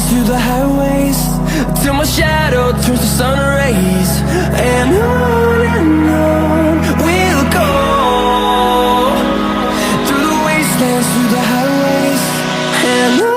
through the highways, till my shadow turns to sun rays. And on we'll go, through the wastelands, through the highways. And on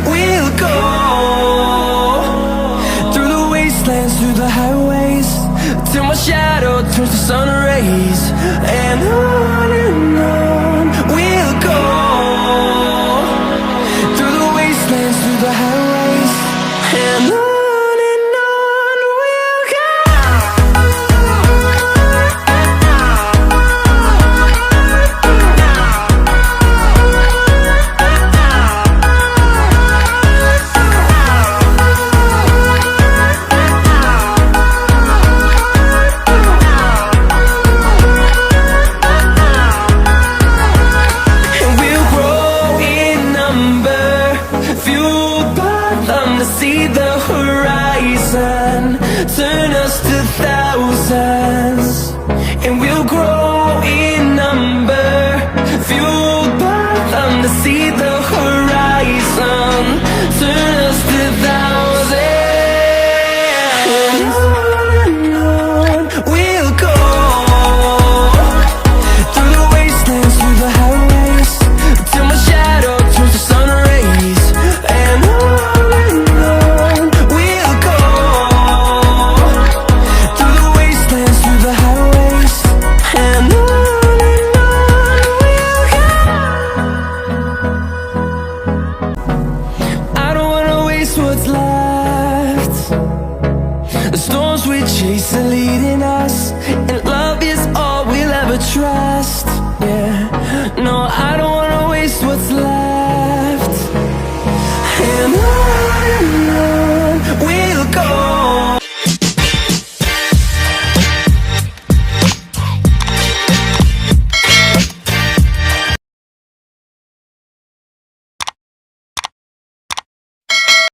we'll go. Through the highways, till my shadow turns to sun rays. And on we'll go, through the wastelands, through the highways. And on. To see the horizon turn us to thousands, and we'll grow in number, fueled by them. To see the horizon turn us to thousands, and on we'll go, through the wastelands, through the highways, till my shadow turns to sun rays. And on what's left, the storms we chase are leading us, and love is all we'll ever trust. Yeah, no, I don't wanna waste what's left.